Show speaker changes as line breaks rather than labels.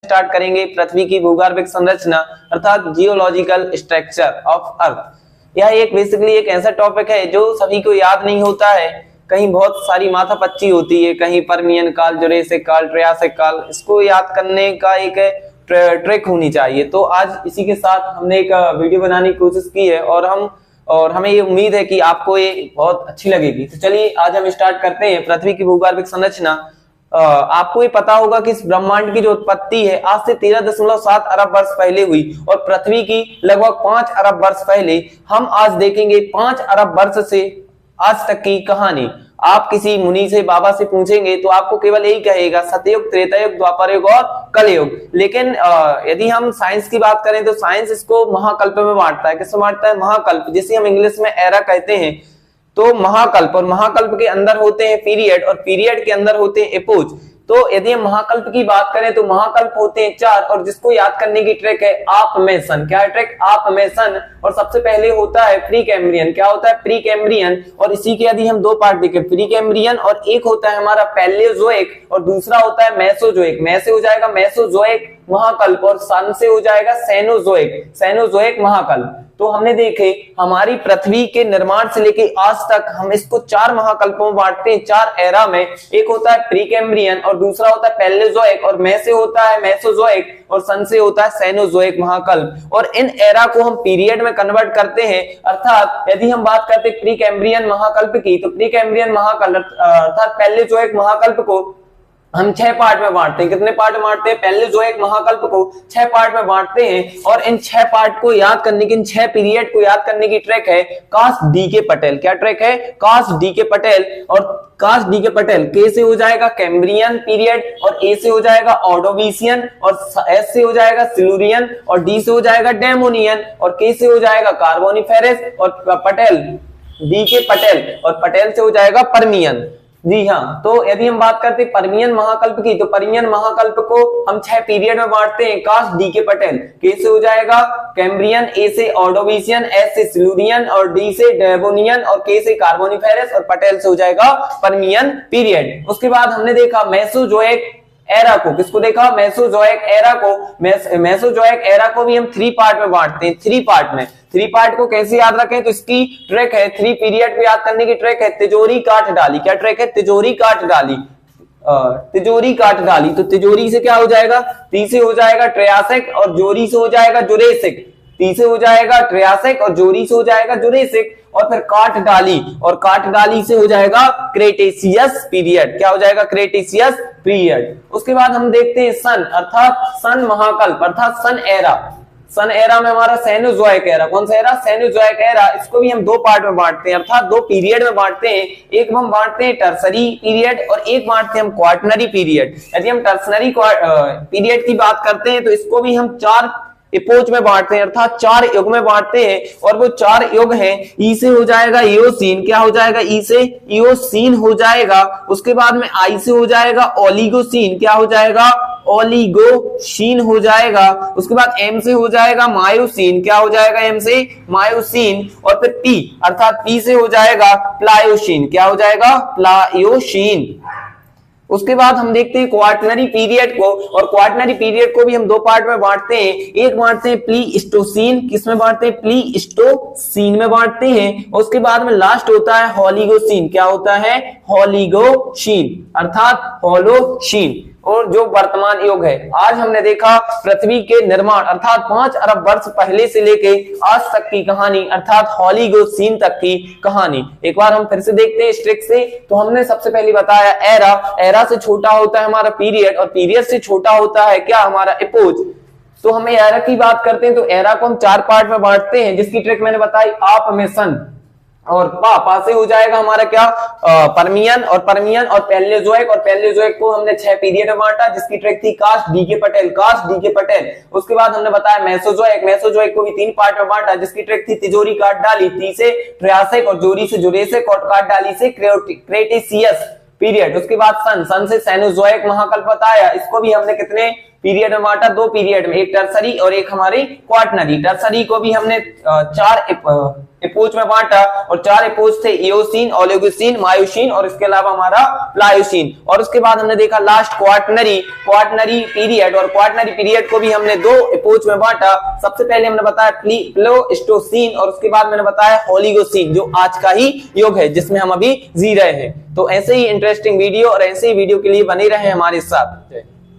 Start करेंगे पृथ्वी की भूगर्भिक संरचना अर्थात जियोलॉजिकल स्ट्रक्चर ऑफ अर्थ। यह एक बेसिकली एक ऐसा टॉपिक है जो सभी को याद नहीं होता है, कहीं बहुत सारी माथापच्ची होती है, कहीं परमियन काल, जुरेसिक काल, ट्रियासिक काल, इसको याद करने का एक ट्रिक होनी चाहिए। तो आज इसी के साथ हमने एक वीडियो बनाने की कोशिश की है और हमें ये उम्मीद है कि आपको ये बहुत अच्छी लगेगी। तो चलिए आज हम स्टार्ट करते हैं पृथ्वी की भूगर्भिक संरचना। आपको ये पता होगा कि इस ब्रह्मांड की जो उत्पत्ति है आज से 13.7 अरब वर्ष पहले हुई और पृथ्वी की लगभग 5 अरब वर्ष पहले। हम आज देखेंगे 5 अरब वर्ष से आज तक की कहानी। आप किसी मुनि से, बाबा से पूछेंगे तो आपको केवल यही कहेगा सतयुग, त्रेतायुग, द्वापर युग और कलयुग। लेकिन यदि हम साइंस की बात करें तो साइंस इसको महाकल्प में बांटता है। किसमें बांटता है? महाकल्प, जिसे हम इंग्लिश में एरा कहते हैं। तो महाकल्प, और महाकल्प के अंदर होते हैं पीरियड और पीरियड के अंदर होते हैं एपोज। तो यदि हम महाकल्प की बात करें तो महाकल्प होते हैं 4 और जिसको याद करने की ट्रिक है आपमेशन। क्या है ट्रिक? आपमेशन। और सबसे पहले होता है प्री कैम्ब्रियन। क्या होता है? Pre Cambrian. और इसी के यदि हम दो पार्ट देखें, प्री कैम्ब्रियन और एक होता है हमारा पैलियोजोइक और दूसरा होता है मेसोजोइक। मैं से हो जाएगा मेसोजोइक महाकल्प और सन से हो जाएगा सेनोजोइक, सेनोजोइक महाकल्प। तो हमने देखे हमारी पृथ्वी के निर्माण से लेके आज तक हम इसको 4 महाकल्पों में बांटते हैं, 4 एरा में। एक होता है प्री कैम्ब्रियन और दूसरा होता है पैलियोजोइक और मैं से होता है मेसोजोइक और सन से होता है सेनोजोइक महाकल्प। और इन एरा को हम पीरियड में कन्वर्ट करते हैं। अर्थात यदि हम बात करते हैं प्री कैम्ब्रियन महाकल्प की तो प्री कैम्ब्रियन महाकल्प अर्थात पैलियोजोइक महाकल्प को हम 6 पार्ट में बांटते हैं। कितने पार्ट में बांटते हैं? पैलियोजोइक महाकल्प को 6 पार्ट में बांटते हैं। और इन 6 पार्ट को याद करने की, इन 6 पीरियड को याद करने की ट्रिक है कास्ट डी के पटेल। क्या ट्रिक है? कास्ट डी के पटेल। और कास्ट डी के पटेल के से हो जाएगा कैम्ब्रियन पीरियड और ए से हो जाएगा ऑर्डोविशियन और एस से हो जाएगा सिल्यूरियन और डी से हो जाएगा डेमोनियन और के से हो जाएगा कार्बोनिफेरस और पटेल, डी के पटेल और पटेल से हो जाएगा परमियन। जी हाँ, तो यदि हम बात करते हैं परमियन महाकल्प की तो परमियन महाकल्प को हम 6 पीरियड में बांटते हैं। कास्ट डी के पटेल, के से हो जाएगा कैम्ब्रियन, ए से ऑर्डोविशियन, एस से सिल्यूरियन और डी से डेवोनियन और के से कार्बोनिफेरस और पटेल से हो जाएगा परमियन पीरियड। उसके बाद हमने देखा मेसोजोइक एरा को। किसको देखा? मेसोजोइक एरा को। मेसोजोइक एरा को भी हम 3 पार्ट में बांटते हैं, 3 पार्ट में। 3 पार्ट को कैसे याद रखें तो इसकी ट्रिक है, 3 पीरियड को याद करने की ट्रिक है तिजोरी काट डाली। क्या ट्रिक है? तिजोरी काट डाली। तिजोरी काट डाली तो तिजोरी से क्या हो जाएगा? ती से हो जाएगा ट्रियासिक और जोरी से हो जाएगा जुरेसिक। ती से हो जाएगा ट्रियासिक और जोरी से हो जाएगा जुरेसिक और फिर काट डाली और काट डाली से हो जाएगा क्रेटेशियस पीरियड। क्या हो जाएगा? Cretaceous period. उसके बाद हम देखते हैं सन अर्थात सन महाकल्प अर्थात सन एरा। सन एरा में हमारा सेनोजोइक एरा। कौन सा एरा? Cenozoic era. इसको भी हम 2 पार्ट में बांटते हैं अर्थात 2 पीरियड में बांटते हैं। एक हम बांटते हैं टर्सरी पीरियड और एक बांटते हैं हम क्वार्टनरी पीरियड। यदि हम टर्सरी पीरियड की बात करते हैं तो इसको भी हम 4 एपोज में बांटते हैं अर्थात 4 युग में बांटते हैं। और वो 4 युग हैं। ई से हो जाएगा इयोसीन। क्या हो जाएगा? ई से इयोसीन हो जाएगा। उसके बाद में आई से हो जाएगा ओलिगोसीन। क्या हो जाएगा? ओलिगोशीन हो जाएगा। उसके बाद एम से हो जाएगा मायोसीन। क्या हो जाएगा? एम से मायोसीन। और फिर पी अर्थात पी से हो जाएगा प्लायोशीन। क्या हो जाएगा? प्लायोशीन। उसके बाद हम देखते हैं क्वार्टनरी पीरियड को और क्वार्टनरी पीरियड को भी हम 2 पार्ट में बांटते हैं। एक बांटते हैं प्लीस्टोसीन। किसमें बांटते हैं? प्लीस्टोसीन में बांटते हैं। उसके बाद में लास्ट होता है होलिगोसीन। क्या होता है? होलिगोशीन अर्थात होलोशीन। और जो वर्तमान युग है, आज हमने देखा पृथ्वी के निर्माण अर्थात 5 अरब वर्ष पहले से लेके आज तक की कहानी अर्थात होलिगोसीन तक की कहानी। एक बार हम फिर से देखते हैं स्ट्रिक से। तो हमने सबसे पहले बताया एरा। एरा से छोटा होता है हमारा पीरियड और पीरियड से छोटा होता है क्या? हमारा एपोज। तो हमें एरा की बात करते हैं तो एरा को हम 4 पार्ट में बांटते हैं जिसकी ट्रिक मैंने बताई आपमेशन। और पा से हो जाएगा हमारा क्या? परमियन और पैलियोजोइक और पैलियोजोइक को हमने 6 पीरियड में बांटा जिसकी ट्रिक थी कास्ट डी के पटेल, कास्ट डी के पटेल। उसके बाद हमने बताया मेसोजोइक, मेसोजोइक को भी 3 पार्ट में बांटा जिसकी ट्रिक थी तिजोरी काट डाली। ती से ट्रियासिक और जोरी से जुरेसिक और काट डाली से क्रेटेशियस पीरियड। उसके बाद सन से सेनोजोइक महाकल्प बताया। इसको भी हमने कितने पीरियड में बांटा, 2 पीरियड में, एक टर्सरी और एक हमारी क्वार्टनरी। टर्सरी को भी हमने 4 एपोच में बांटा और 4 एपोच थे, इयोसीन, ओलिगोसीन, मायोसीन और इसके अलावा हमारा प्लायोसीन। और उसके बाद हमने देखा लास्ट क्वार्टनरी पीरियड, और क्वार्टनरी पीरियड को भी हमने 2 एपोच में बांटा। सबसे पहले हमने बताया प्लेइस्टोसीन और उसके बाद मैंने बताया ओलिगोसीन, जो आज का ही युग है जिसमें हम अभी जी रहे हैं। तो ऐसे ही इंटरेस्टिंग वीडियो और ऐसे ही वीडियो के लिए बने रहे हमारे साथ।